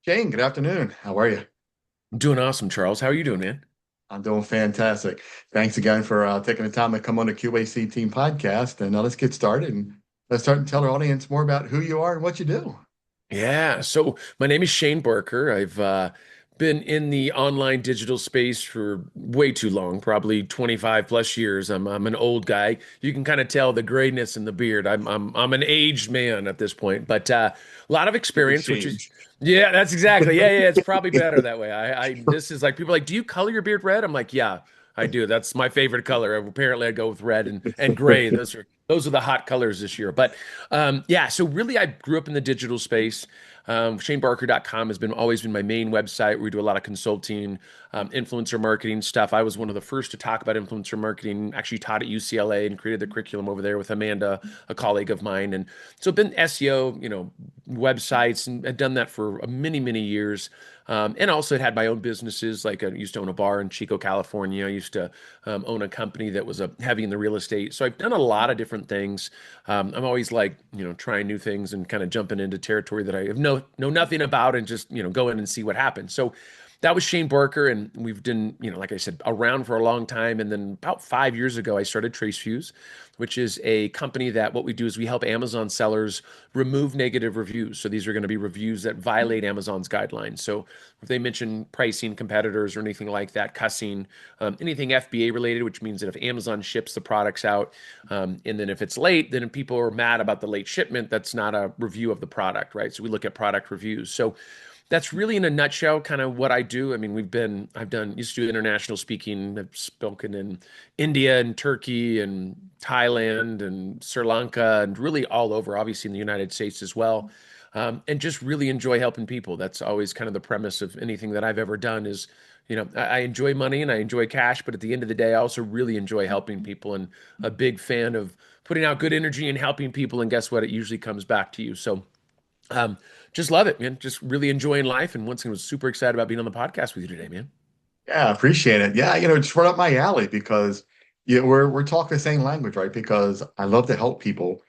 Shane, good afternoon. How are you? I'm doing awesome, Charles. How are you doing, man? I'm doing fantastic. Thanks again for taking the time to come on the Q.A.C. team podcast. And let's get started and let's start and tell our audience more about who you are and what you do. Yeah, so my name is Shane Barker. I've been in the online digital space for way too long, probably 25 plus years. I'm an old guy. You can kind of tell the grayness in the beard. I'm an aged man at this point, but a lot of Very experience, which is changed. yeah, that's exactly. Yeah. It's probably better that way. I this is like people are like, do you color your beard red? I'm like, yeah, I do. That's my favorite color. Apparently, I go with red and gray. Those are the hot colors this year. But yeah, so really, I grew up in the digital space. ShaneBarker.com has been always been my main website where we do a lot of consulting, influencer marketing stuff. I was one of the first to talk about influencer marketing, actually taught at UCLA and created the curriculum over there with Amanda, a colleague of mine. And so I've been SEO, websites, and I've done that for many, many years. And also had my own businesses. Like I used to own a bar in Chico, California. I used to own a company that was heavy in the real estate. So I've done a lot of different things. I'm always like, trying new things and kind of jumping into territory that I have know nothing about and just, go in and see what happens. So that was Shane Barker, and we've been, like I said, around for a long time. And then about 5 years ago, I started Tracefuse, which is a company that what we do is we help Amazon sellers remove negative reviews. So these are going to be reviews that violate Amazon's guidelines. So if they mention pricing, competitors, or anything like that, cussing, anything FBA related, which means that if Amazon ships the products out, and then if it's late, then if people are mad about the late shipment, that's not a review of the product, right? So we look at product reviews. So that's really in a nutshell kind of what I do. I mean, used to do international speaking. I've spoken in India and Turkey and Thailand and Sri Lanka and really all over, obviously in the United States as well. And just really enjoy helping people. That's always kind of the premise of anything that I've ever done is, I enjoy money and I enjoy cash, but at the end of the day, I also really enjoy helping people and a big fan of putting out good energy and helping people. And guess what? It usually comes back to you. So um, just love it, man. Just really enjoying life. And once again, was super excited about being on the podcast with you today, man. Yeah, I appreciate it. Yeah, it's right up my alley because we're talking the same language, right? Because I love to help people,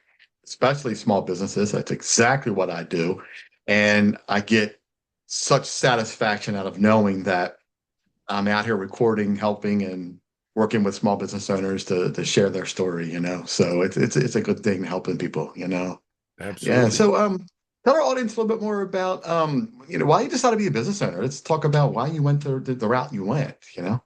especially small businesses. That's exactly what I do. And I get such satisfaction out of knowing that I'm out here recording, helping, and working with small business owners to share their story. So it's a good thing helping people. Yeah. Absolutely. So tell our audience a little bit more about why you decided to be a business owner. Let's talk about why you went the route you went.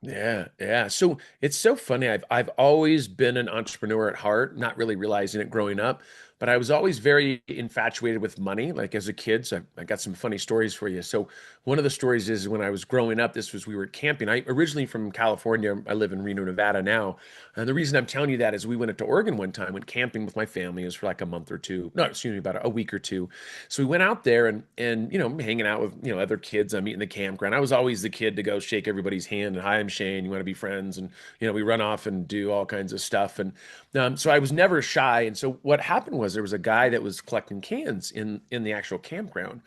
Yeah. So it's so funny. I've always been an entrepreneur at heart, not really realizing it growing up, but I was always very infatuated with money. Like as a kid, so I got some funny stories for you. So one of the stories is when I was growing up, we were camping. I originally from California. I live in Reno, Nevada now. And the reason I'm telling you that is we went up to Oregon one time, went camping with my family. It was for like a month or two. No, excuse me, about a week or two. So we went out there and hanging out with other kids. I'm meeting the campground. I was always the kid to go shake everybody's hand and hi, I'm Shane. You want to be friends? And we run off and do all kinds of stuff. And so I was never shy. And so what happened was there was a guy that was collecting cans in the actual campground.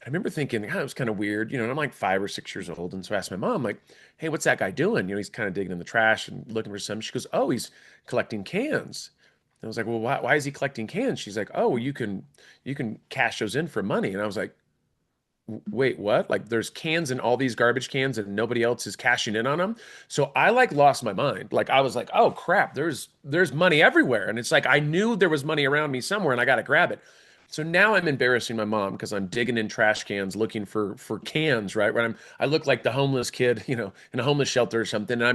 I remember thinking, it was kind of weird, and I'm like 5 or 6 years old. And so I asked my mom, like, hey, what's that guy doing? He's kind of digging in the trash and looking for some. She goes, oh, he's collecting cans. And I was like, well, why is he collecting cans? She's like, oh, well, you can cash those in for money. And I was like, wait, what? Like there's cans in all these garbage cans and nobody else is cashing in on them. So I like lost my mind. Like I was like, oh crap, there's money everywhere. And it's like I knew there was money around me somewhere and I got to grab it. So now I'm embarrassing my mom because I'm digging in trash cans looking for cans, right? Where I look like the homeless kid, in a homeless shelter or something. And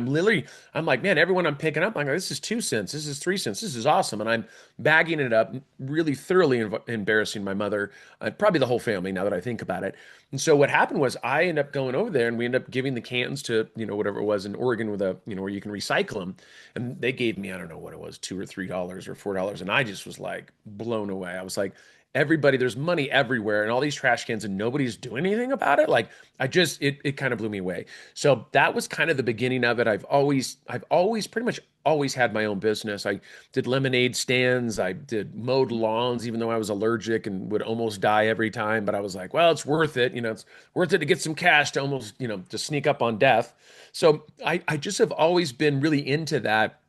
I'm like, man, everyone I'm picking up, I'm like, this is 2 cents, this is 3 cents, this is awesome. And I'm bagging it up, really thoroughly embarrassing my mother, probably the whole family now that I think about it. And so what happened was I ended up going over there and we ended up giving the cans to, whatever it was in Oregon with where you can recycle them. And they gave me, I don't know what it was, $2 or $3 or $4. And I just was like blown away. I was like, everybody, there's money everywhere and all these trash cans and nobody's doing anything about it. Like it kind of blew me away. So that was kind of the beginning of it. I've always pretty much always had my own business. I did lemonade stands. I did mowed lawns, even though I was allergic and would almost die every time. But I was like, well, it's worth it. It's worth it to get some cash to almost, to sneak up on death. So I just have always been really into that.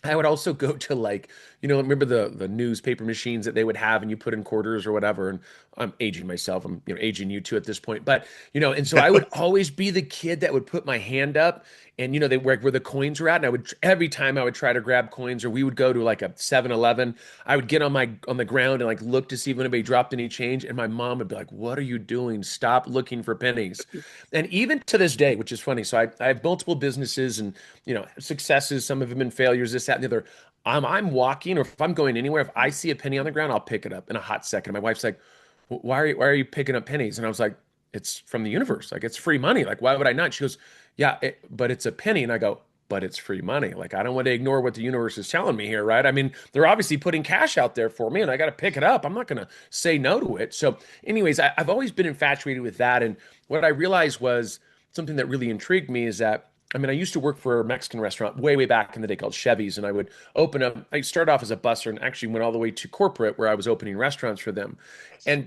I would also go to like, remember the newspaper machines that they would have and you put in quarters or whatever. And I'm aging myself. I'm, aging you too at this point. But, and so I would always be the kid that would put my hand up and, they where the coins were at. And I would, every time I would try to grab coins or we would go to like a 7-Eleven, I would get on the ground and like look to see if anybody dropped any change. And my mom would be like, "What are you doing? Stop looking for pennies." And even to this day, which is funny. So I have multiple businesses and, successes, some of them been failures, this, that, and the other. I'm walking or if I'm going anywhere, if I see a penny on the ground, I'll pick it up in a hot second. My wife's like, why are you picking up pennies? And I was like, it's from the universe. Like it's free money. Like, why would I not? She goes, yeah, but it's a penny. And I go, but it's free money. Like, I don't want to ignore what the universe is telling me here, right? I mean, they're obviously putting cash out there for me and I got to pick it up. I'm not going to say no to it. So, anyways, I've always been infatuated with that. And what I realized was something that really intrigued me is that, I mean, I used to work for a Mexican restaurant way, way back in the day called Chevy's, and I would open up. I started off as a busser and actually went all the way to corporate where I was opening restaurants for them.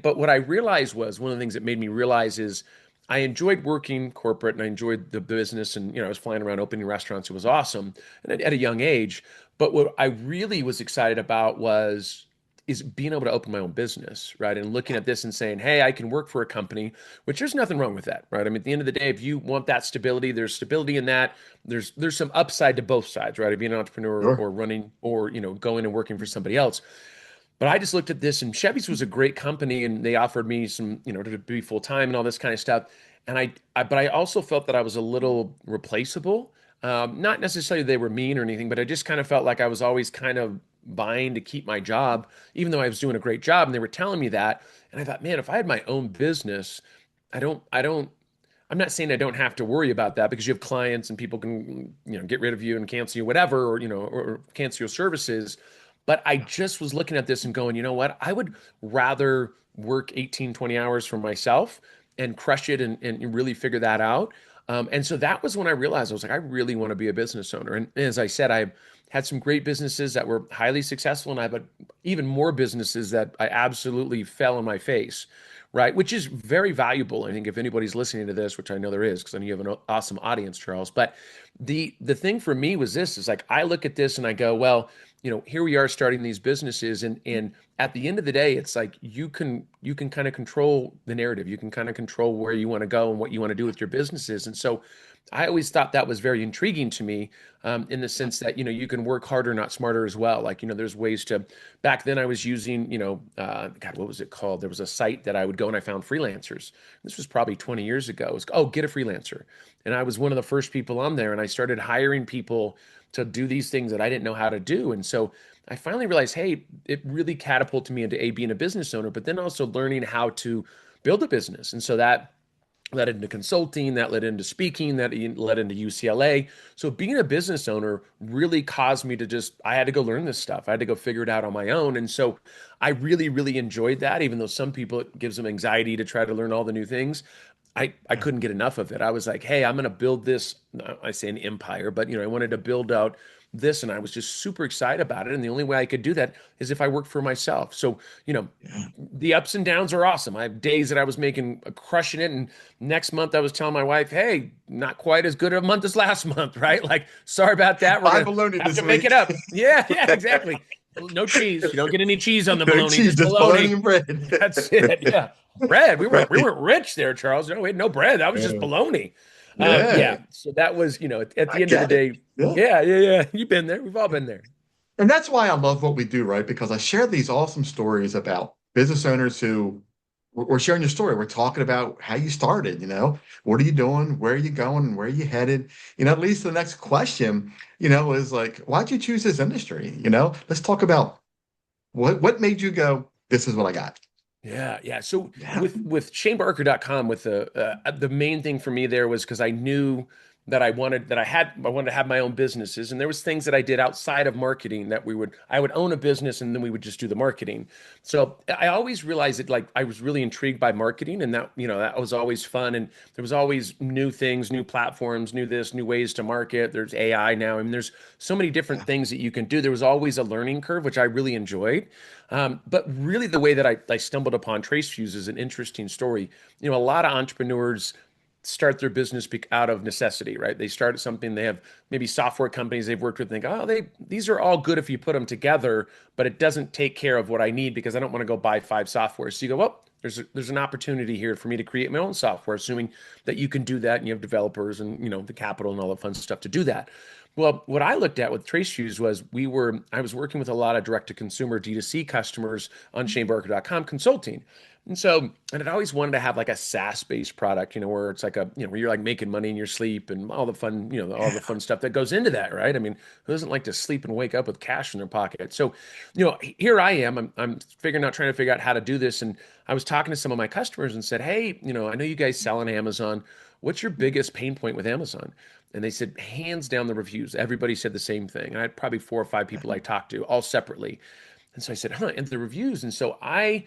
But what I realized was one of the things that made me realize is I enjoyed working corporate and I enjoyed the business and I was flying around opening restaurants. It was awesome and at a young age. But what I really was excited about was is being able to open my own business, right? And looking at this and saying, hey, I can work for a company, which there's nothing wrong with that, right? I mean, at the end of the day, if you want that stability, there's stability in that. There's some upside to both sides, right? Of being an entrepreneur Sure. or running or going and working for somebody else. But I just looked at this, and Chevy's was a great company, and they offered me some, to be full time and all this kind of stuff. And but I also felt that I was a little replaceable. Not necessarily they were mean or anything, but I just kind of felt like I was always kind of vying to keep my job, even though I was doing a great job, and they were telling me that. And I thought, man, if I had my own business, I don't. I'm not saying I don't have to worry about that because you have clients and people can, get rid of you and cancel you, whatever, or cancel your services. But I just was looking at this and going, you know what? I would rather work 18, 20 hours for myself and crush it and really figure that out. And so that was when I realized I was like, I really want to be a business owner. And as I said, I had some great businesses that were highly successful, and I had even more businesses that I absolutely fell on my face, right? Which is very valuable. I think if anybody's listening to this, which I know there is, because I know you have an awesome audience, Charles. But the thing for me was this: is like I look at this and I go, well, here we are starting these businesses, and at the end of the day, it's like you can kind of control the narrative. You can kind of control where you want to go and what you want to do with your businesses. And so I always thought that was very intriguing to me, in the sense that you can work harder, not smarter as well. Like there's ways to. Back then, I was using God, what was it called? There was a site that I would go and I found freelancers. This was probably 20 years ago. It was, oh, get a freelancer, and I was one of the first people on there, and I started hiring people to do these things that I didn't know how to do. And so I finally realized, hey, it really catapulted me into being a business owner, but then also learning how to build a business. And so that led into consulting, that led into speaking, that led into UCLA. So being a business owner really caused me to I had to go learn this stuff. I had to go figure it out on my own. And so I really, really enjoyed that, even though some people, it gives them anxiety to try to learn all the new things. I couldn't get enough of it. I was like, hey, I'm going to build this. I say an empire, but I wanted to build out this, and I was just super excited about it. And the only way I could do that is if I worked for myself. So, Yeah. the ups and downs are awesome. I have days that I was making crushing it, and next month I was telling my wife, hey, not quite as good a month as last month, right? Like, sorry about that. We're Buy gonna bologna have this to make it week. up. Yeah, yeah, exactly. No cheese. You don't get any cheese on the No bologna, cheese, just just bologna bologna. and bread. That's it. Yeah. Bread. We weren't we Right. weren't rich there, Charles. No, we had no bread. That was just Yeah. bologna. Yeah, Yeah. So that was, at I the end of the get it. day, Yeah. yeah, yeah, yeah. You've been there. We've all been there. And that's why I love what we do, right? Because I share these awesome stories about business owners who we're sharing your story. We're talking about how you started, what are you doing? Where are you going? Where are you headed? At least the next question, is like, why'd you choose this industry? Let's talk about what made you go, this is what I got. Yeah, yeah. So Yeah. with shanebarker.com, with the main thing for me there was because I knew that I wanted to have my own businesses, and there was things that I did outside of marketing that I would own a business and then we would just do the marketing. So I always realized that like I was really intrigued by marketing, and that was always fun, and there was always new things, new platforms, new ways to market. There's AI now. I mean, there's so many different Yeah. things that you can do. There was always a learning curve, which I really enjoyed. But really, the way that I stumbled upon Tracefuse is an interesting story. A lot of entrepreneurs start their business out of necessity, right? They start something, they have maybe software companies they've worked with, and think, oh, these are all good if you put them together, but it doesn't take care of what I need because I don't want to go buy five software. So you go, well, there's an opportunity here for me to create my own software, assuming that you can do that and you have developers and the capital and all the fun stuff to do that. Well, what I looked at with Tracefuse was I was working with a lot of direct to consumer D2C customers on shanebarker.com consulting. And I'd always wanted to have like a SaaS-based product, where it's like where you're like making money in your sleep and all the fun, all the fun stuff that goes into that, right? I mean, who doesn't like to sleep and wake up with cash in their pocket? So, here I am, I'm trying to figure out how to do this. And I was talking to some of my customers and said, hey, I know you guys sell on Amazon. What's your biggest pain point with Amazon? And they said, hands down, the reviews. Everybody said the same thing. And I had probably 4 or 5 people I talked to, all separately. And so I said, huh, and the reviews. And so I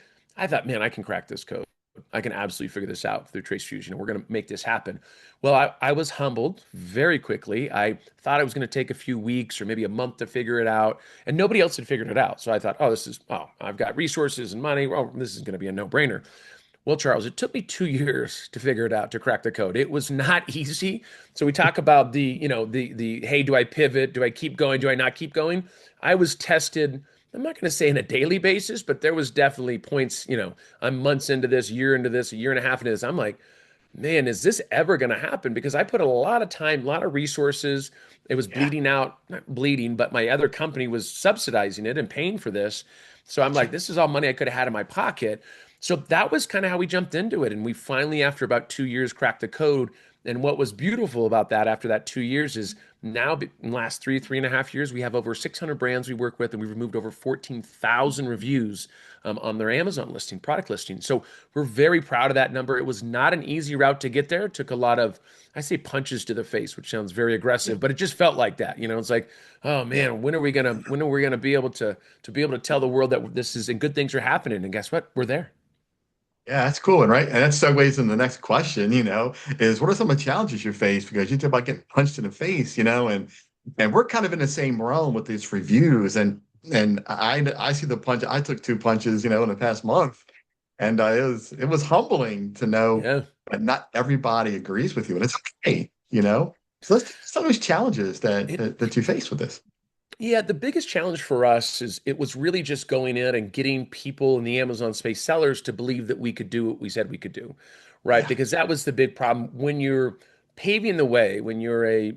thought, man, I can crack this code. I can absolutely figure this out through Tracefuse. We're going to make this happen. Well, I was humbled very quickly. I thought it was going to take a few weeks or maybe a month to figure it out, and nobody else had figured it out. So I thought, I've got resources and money. Well, this is going to be a no-brainer. Well, Charles, it took me 2 years to figure it out, to crack the code. It was not easy. So we talk about the hey, do I pivot? Do I keep going? Do I not keep going? I was tested. I'm not going to say on a daily basis, but there was definitely points, I'm months into this, year into this, a year and a half into this. I'm like, man, is this ever going to happen? Because I put a lot of time, a lot of resources. It was Yeah. bleeding out, not bleeding, but my other company was subsidizing it and paying for this. So I'm like, Gotcha. this is all money I could have had in my pocket. So that was kind of how we jumped into it. And we finally, after about 2 years, cracked the code. And what was beautiful about that after that 2 years is now, in the last 3.5 years, we have over 600 brands we work with, and we've removed over 14,000 reviews on their Amazon listing, product listing. So we're very proud of that number. It was not an easy route to get there. It took a lot of, I say, punches to the face, which sounds very Yeah. aggressive, but it just felt like that. It's like, oh Yeah. man, when are we gonna be able to tell the world that this is and good things are happening? And guess what? We're there. Yeah, that's cool. And right. And that segues in the next question, is what are some of the challenges you face? Because you talk about getting punched in the face, and we're kind of in the same realm with these reviews. And I see the punch. I took 2 punches, in the past month. And it was humbling to know Yeah. that not everybody agrees with you. And it's okay. So let's some of those challenges that, It that that you face with this. Yeah, the biggest challenge for us is it was really just going in and getting people in the Amazon space, sellers, to believe that we could do what we said we could do, right? Yeah. Because that was the big problem when you're paving the way, when you're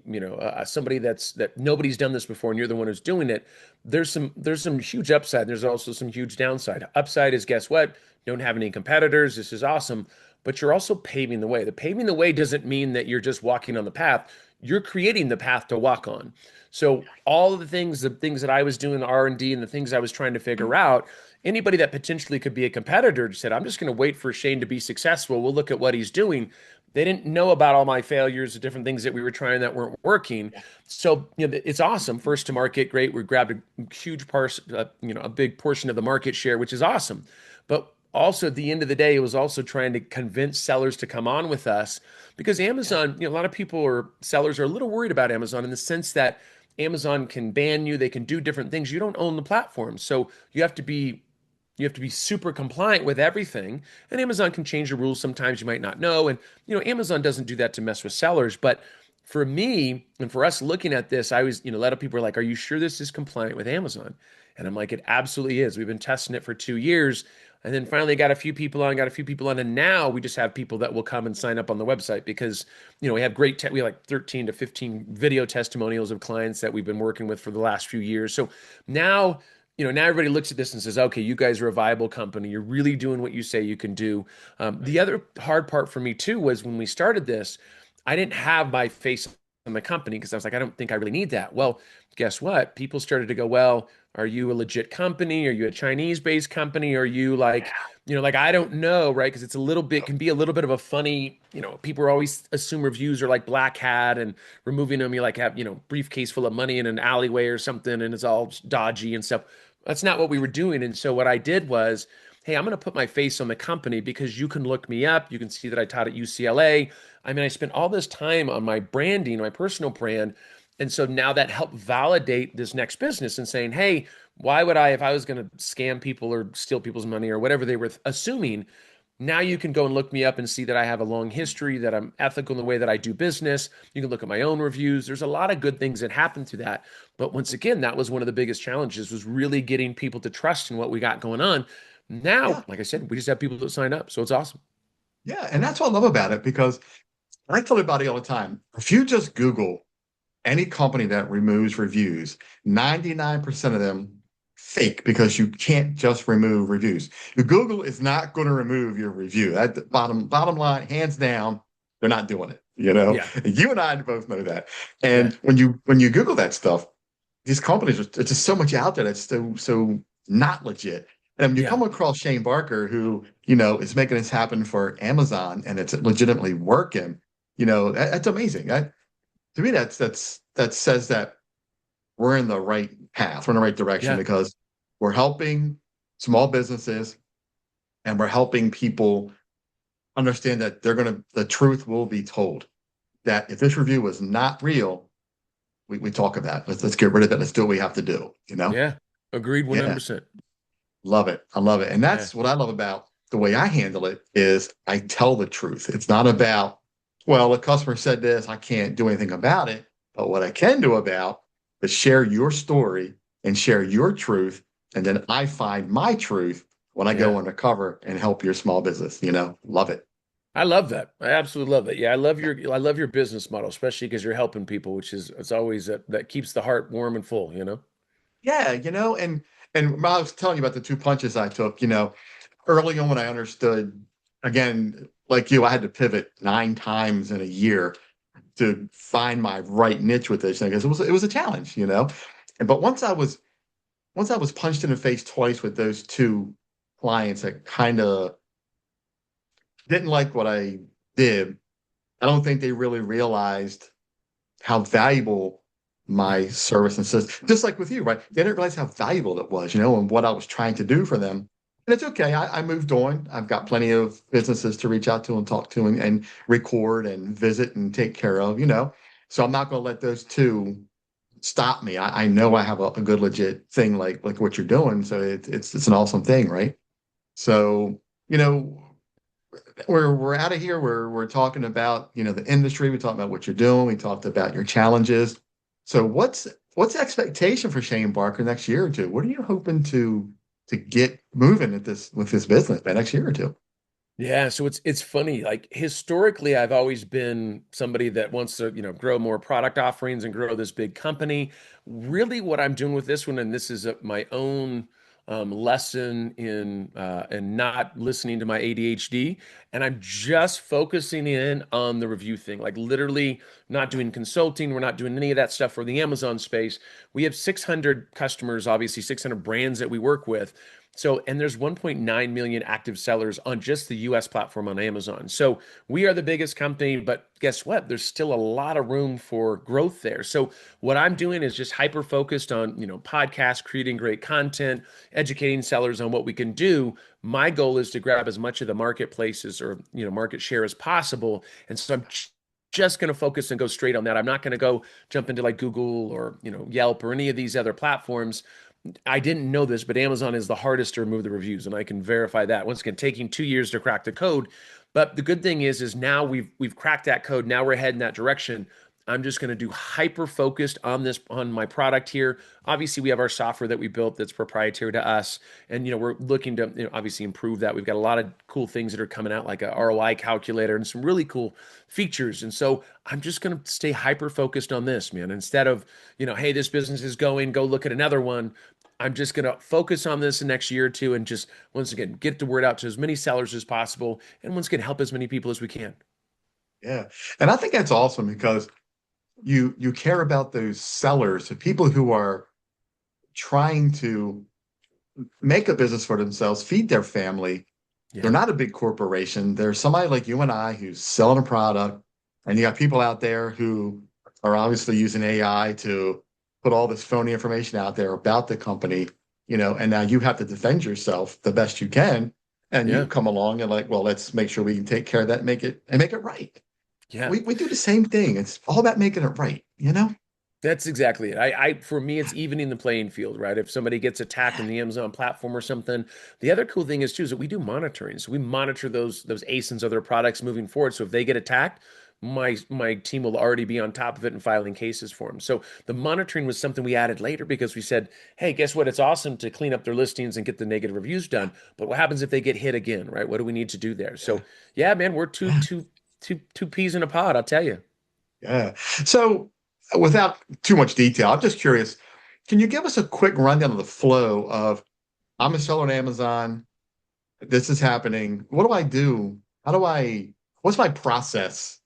somebody that nobody's done this before and you're the one who's doing it. There's some huge upside. There's also some huge downside. Upside is, guess what? Don't have any competitors. This is awesome, but you're also paving the way. The paving the way doesn't mean that you're just walking on the path. You're creating the path to walk on. So all of the things that I was doing R&D and the things I was trying to figure out, anybody that potentially could be a competitor just said, I'm just going to wait for Shane to be successful. We'll look at what he's doing. They didn't know about all my failures, the different things that we were trying that weren't working. Yeah. So, it's awesome. First to market, great. We grabbed a huge part, a big portion of the market share, which is awesome. But also at the end of the day, it was also trying to convince sellers to come on with us because Yeah. Amazon, a lot of people or sellers are a little worried about Amazon in the sense that Amazon can ban you, they can do different things. You don't own the platform. So you have to be super compliant with everything. And Amazon can change the rules sometimes you might not know. And Amazon doesn't do that to mess with sellers. But for me and for us looking at this, I was, a lot of people are like, are you sure this is compliant with Amazon? And I'm like, it absolutely is. We've been testing it for 2 years. And then finally got a few people on, and now we just have people that will come and sign up on the website because, we have we have like 13 to 15 video testimonials of clients that we've been working with for the last few years. So now, now everybody looks at this and says, okay, you guys are a viable company. You're really doing what you say you can do. Right. The other hard part for me too was when we started this, I didn't have my face on the company because I was like, I don't think I really need that. Well, guess what? People started to go, well, are you a legit company? Are you a Chinese-based company? Are you like, like I don't know, right? Because it's a little bit can be a little bit of a funny, people always assume reviews are like black hat and removing them, you like have, briefcase full of money in an alleyway or something and it's all dodgy and stuff. That's not what we were doing. And so what I did was, hey, I'm going to put my face on the company because you can look me up. You can see that I taught at UCLA. I mean, I spent all this time on my branding, my personal brand. And so now that helped validate this next business and saying, hey, why would I, if I was going to scam people or steal people's money or whatever they were assuming, Now you can go and look me up and see that I have a long history, that I'm ethical in the way that I do business. You can look at my own reviews. There's a lot of good things that happen through that. But once again, that was one of the biggest challenges was really getting people to trust in what we got going on. Yeah, Now, like I said, we just have people that sign up. So it's awesome. yeah, and that's what I love about it because I tell everybody all the time, if you just Google any company that removes reviews, 99% of them fake because you can't just remove reviews. Google is not going to remove your review. That bottom line, hands down, they're not doing it. Yeah. You and I both know that. Yeah. And when you Google that stuff, these companies are it's just so much out there that's so not legit. And you Yeah. come across Shane Barker, who is making this happen for Amazon, and it's legitimately working. That's amazing. To me, that says that we're in the right path, we're in the right direction Yeah. because we're helping small businesses and we're helping people understand that the truth will be told. That if this review was not real, we talk about it. Let's get rid of it. Let's do what we have to do. Yeah. Agreed Yeah, 100%. love it. I love it. And Yeah. that's what I love about the way I handle it is I tell the truth. It's not about, well, the customer said this, I can't do anything about it. But what I can do about is share your story and share your truth. And then I find my truth when I Yeah. go undercover and help your small business. Love it. I love that. I absolutely love that. Yeah, I love your business model, especially because you're helping people, which is it's always that keeps the heart warm and full, you know? Yeah, and I was telling you about the two punches I took, early on when I understood, again, like you, I had to pivot 9 times in a year to find my right niche with this thing because it was a challenge, And but once I was punched in the face twice with those two clients that kind of didn't like what I did, I don't think they really realized how valuable Yeah. my service and system, just like with you, right? They didn't realize how valuable it was, and what I was trying to do for them. And it's okay. I moved on. I've got plenty of businesses to reach out to and talk to and record and visit and take care of. So I'm not going to let those two stop me. I know I have a good legit thing like what you're doing. So it's an awesome thing, right? So, you know, we're out of here. We're talking about the industry. We talked about what you're doing. We talked about your challenges. So what's the expectation for Shane Barker next year or two? What are you hoping to get moving at this with this business by next year or two? Yeah, so it's funny. Like historically, I've always been somebody that wants to, grow more product offerings and grow this big company. Really, what I'm doing with this one, and this is my own lesson in not listening to my ADHD, and I'm just focusing in on the review thing. Like literally, not doing consulting. We're not doing any of that stuff for the Amazon space. We have 600 customers, obviously 600 brands that we work with. So, and there's 1.9 million active sellers on just the US platform on Amazon. So, we are the biggest company, but guess what? There's still a lot of room for growth there. So, what I'm doing is just hyper focused on, podcasts, creating great content, educating sellers on what we can do. My goal is to grab as much of the marketplaces or, market share as possible. And so I'm just going to focus and go straight on that. I'm not going to go jump into like Google or, Yelp or any of these other platforms. I didn't know this, but Amazon is the hardest to remove the reviews, and I can verify that. Once again, taking 2 years to crack the code. But the good thing is now we've cracked that code. Now we're heading that direction. I'm just going to do hyper focused on my product here. Obviously, we have our software that we built that's proprietary to us, and we're looking to obviously improve that. We've got a lot of cool things that are coming out, like a ROI calculator and some really cool features. And so I'm just going to stay hyper focused on this, man. Instead of hey, this business is going, go look at another one. I'm just going to focus on this the next year or two and just once again get the word out to as many sellers as possible and once again help as many people as we can. Yeah. And I think that's awesome because you care about those sellers, the people who are trying to make a business for themselves, feed their family. They're Yeah. not a big corporation. There's somebody like you and I who's selling a product, and you got people out there who are obviously using AI to put all this phony information out there about the company, and now you have to defend yourself the best you can. And you Yeah. come along and like, well, let's make sure we can take care of that, and make it right. Yeah. We do the same thing. It's all about making it right, you know? That's exactly it. For me, it's evening the playing field, right? If somebody gets attacked Yeah, in the Amazon platform or something, the other cool thing is too is that we do monitoring. So we monitor those ASINs of their products moving forward. So if they get attacked, my team will already be on top of it and filing cases for them. So the monitoring was something we added later because we said, hey, guess what? It's awesome to clean up their listings and get the negative reviews done. But what happens if they get hit again, right? What do we need to do there? yeah, So yeah, man, we're yeah, two peas in a pod, I'll tell you. yeah. So, without too much detail, I'm just curious. Can you give us a quick rundown of the flow of I'm a seller on Amazon. This is happening. What do I do? How do I, what's my process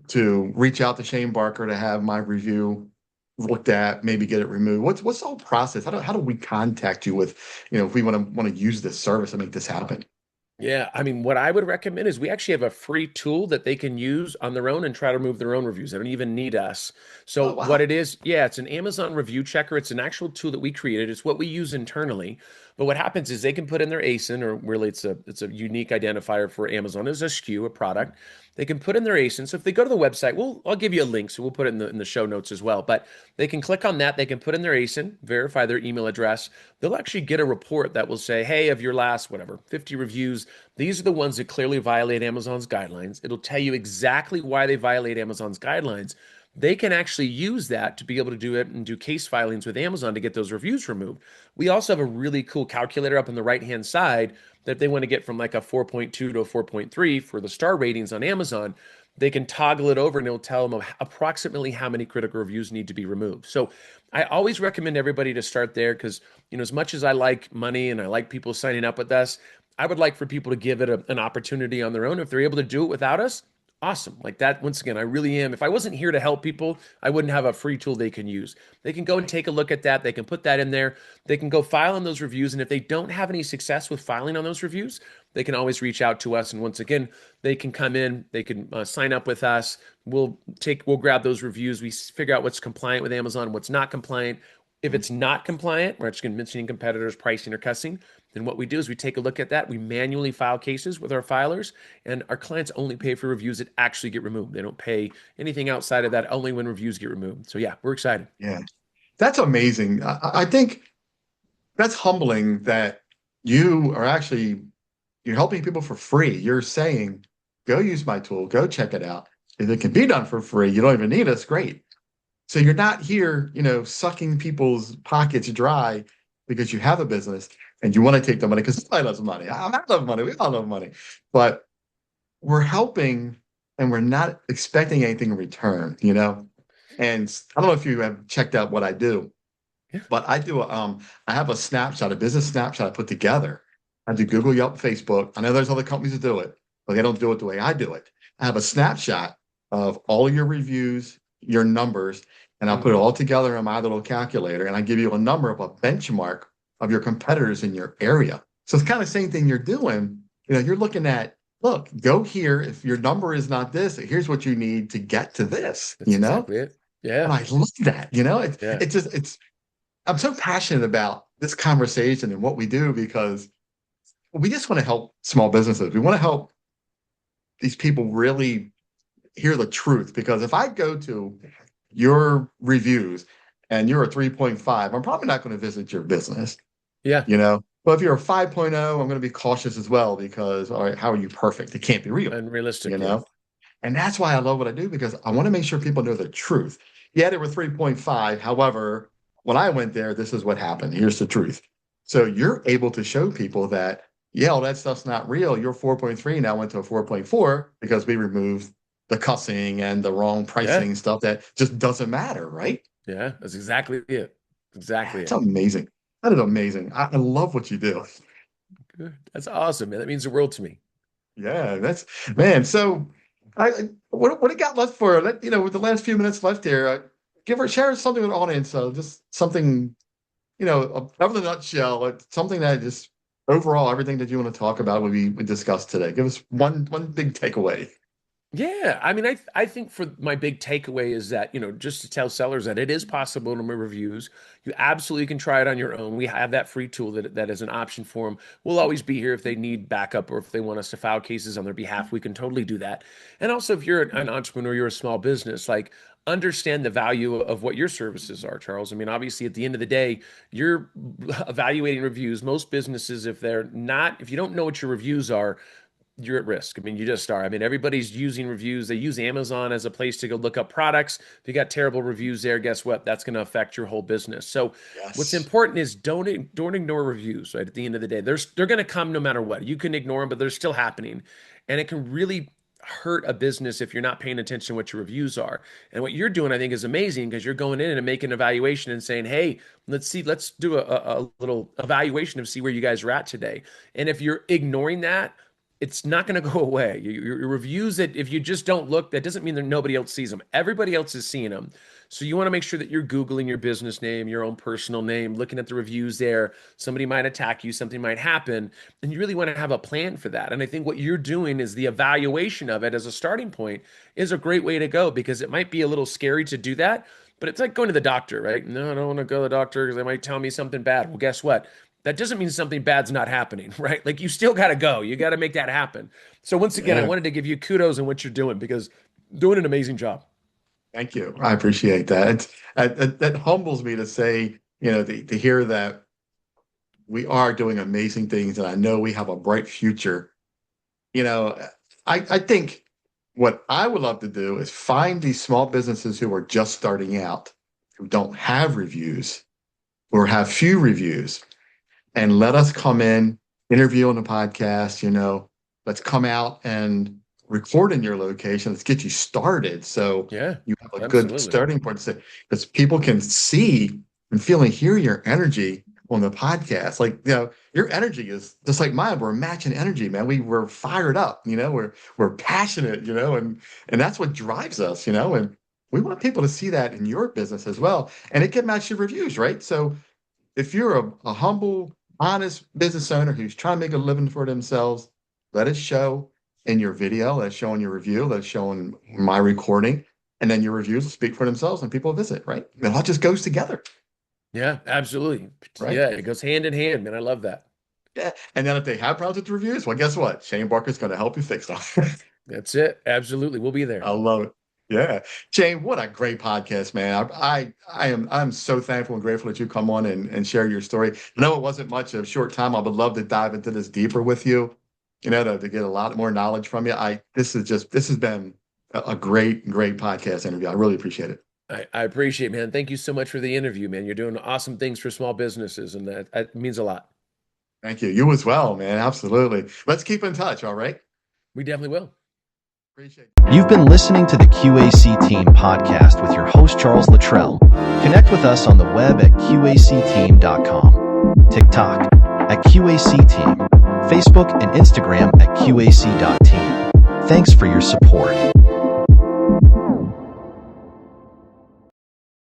to reach out to Shane Barker to have my review looked at, maybe get it removed? What's the whole process? How do we contact you with, if we want to use this service and make this happen? Yeah, I mean, what I would recommend is we actually have a free tool that they can use on their own and try to remove their own reviews. They don't even need us. Oh So what wow. it is, yeah, it's an Amazon review checker. It's an actual tool that we created. It's what we use internally. But what happens is they can put in their ASIN, or really it's a unique identifier for Amazon as a SKU, a product. They can put in their ASIN. So if they go to the website, I'll give you a link, so we'll put it in the show notes as well. But they can click on that. They can put in their ASIN, verify their email address. They'll actually get a report that will say, hey, of your last whatever 50 reviews, these are the ones that clearly violate Amazon's guidelines. It'll tell you exactly why they violate Amazon's guidelines. They can actually use that to be able to do it and do case filings with Amazon to get those reviews removed. We also have a really cool calculator up on the right hand side that if they want to get from like a 4.2 to a 4.3 for the star ratings on Amazon, they can toggle it over and it'll tell them approximately how many critical reviews need to be removed. So I always recommend everybody to start there because, as much as I like money and I like people signing up with us, I would like for people to give it an opportunity on their own. If they're able to do it without us, awesome. Like that, once again, I really am. If I wasn't here to help people, I wouldn't have a free tool they can use. They can go and take a look at that. They can put that in there. They can go file on those reviews. And if they don't have any success with filing on those reviews, they can always reach out to us. And once again, they can come in, they can sign up with us. We'll grab those reviews. We figure out what's compliant with Amazon, what's not compliant. If it's not compliant, we're just going to mention competitors, pricing, or cussing. Then what we do is we take a look at that. We manually file cases with our filers, and our clients only pay for reviews that actually get removed. They don't pay anything outside of that, only when reviews get removed. So yeah, we're excited. Yeah, that's amazing. I think that's humbling that you are actually you're helping people for free. You're saying, go use my tool, go check it out. If it can be done for free, you don't even need us, great. So you're not here, sucking people's pockets dry because you have a business and you want to take the money because I love money. I love money. We all love money. But we're helping and we're not expecting anything in return. And I don't know if you have checked out what I do, Yeah. but I have a snapshot, a business snapshot I put together. I do Google, Yelp, Facebook. I know there's other companies that do it, but they don't do it the way I do it. I have a snapshot of all your reviews, your numbers, and I'll put it Hmm. all together in my little calculator, and I give you a number of a benchmark of your competitors in your area. So it's kind of the same thing you're doing. You're looking at, look, go here. If your number is not this, here's what you need to get to this, That's exactly it. And Yeah. I love that, Yeah. I'm so passionate about this conversation and what we do because we just want to help small businesses. We want to help these people really hear the truth. Because if I go to your reviews and you're a 3.5, I'm probably not going to visit your business, Yeah. But if you're a 5.0, I'm going to be cautious as well because, all right, how are you perfect? It can't be real, you Unrealistic. Yeah. know? And that's why I love what I do because I want to make sure people know the truth. Yeah, they were 3.5. However, when I went there, this is what happened. Here's the truth. So you're able to show people that, yeah, all that stuff's not real. Your 4.3 now went to a 4.4 because we removed the cussing and the wrong Yeah. pricing stuff that just doesn't matter, right? Yeah. That's exactly it. Exactly That's it. amazing. That is amazing. I love what you do. Good. That's awesome, man. That means the world to me. Yeah, that's man. So, what do you got left for? With the last few minutes left here, share something with the audience. Just something, of the nutshell, something that just overall everything that you want to talk about we discussed today. Give us one big takeaway. Yeah, I mean, I think for my big takeaway is that, just to tell sellers that it is possible to make reviews. You absolutely can try it on your own. We have that free tool that is an option for them. We'll always be here if they need backup or if they want us to file cases on their behalf. We can totally do that. And also, if you're an entrepreneur, you're a small business, like understand the value of what your services are, Charles. I mean, obviously, at the end of the day, you're evaluating reviews. Most businesses, if you don't know what your reviews are, you're at risk. I mean, you just are. I mean, everybody's using reviews. They use Amazon as a place to go look up products. If you got terrible reviews there, guess what? That's going to affect your whole business. So, what's Yes. important is don't ignore reviews. Right at the end of the day, they're going to come no matter what. You can ignore them, but they're still happening, and it can really hurt a business if you're not paying attention to what your reviews are. And what you're doing, I think, is amazing because you're going in and making an evaluation and saying, "Hey, let's do a little evaluation of see where you guys are at today." And if you're ignoring that, it's not going to go away. Your reviews, that if you just don't look, that doesn't mean that nobody else sees them. Everybody else is seeing them. So you want to make sure that you're Googling your business name, your own personal name, looking at the reviews there. Somebody might attack you, something might happen, and you really want to have a plan for that. And I think what you're doing is the evaluation of it as a starting point is a great way to go because it might be a little scary to do that, but it's like going to the doctor, right? No, I don't want to go to the doctor because they might tell me something bad. Well, guess what? That doesn't mean something bad's not happening, right? Like you still got to go. You got to make that happen. So once again, I Yeah. wanted to give you kudos on what you're doing because doing an amazing job. Thank you. I appreciate that. That humbles me to say, to hear that we are doing amazing things, and I know we have a bright future. You know, I think what I would love to do is find these small businesses who are just starting out, who don't have reviews or have few reviews, and let us come in, interview on the podcast, let's come out and record in your location. Let's get you started. So Yeah, you have a good absolutely. starting point to say, because people can see and feel and hear your energy on the podcast. Like, your energy is just like mine. We're matching energy, man. We're fired up, we're passionate, and that's what drives us, and we want people to see that in your business as well. And it can match your reviews, right? So if you're a humble, honest business owner who's trying to make a living for themselves, let it show in your video, let it show in your review, let it show in my recording, and then your reviews will speak for themselves and people visit, right? It all just goes together, Yeah, absolutely. right? Yeah, it goes hand in hand, man. I love that. Yeah. And then if they have problems with the reviews, well, guess what? Shane Barker's going to help you fix them. That's it. Absolutely. We'll be I there. love it. Yeah. Shane, what a great podcast, man. I'm so thankful and grateful that you come on and share your story. I know it wasn't much of a short time. I would love to dive into this deeper with you, to get a lot more knowledge from you. This has been a great, great podcast interview. I really appreciate it. I appreciate it, man. Thank you so much for the interview, man. You're doing awesome things for small businesses, and that means a lot. Thank you. You as well, man. Absolutely. Let's keep in touch. All right. We definitely will. Appreciate You've been listening to the Q.A.C. Team podcast with your host, Charles Luttrell. Connect with us on the web at QACteam.com, TikTok at Q.A.C. Team, Facebook and Instagram at QAC.team. Thanks for your support.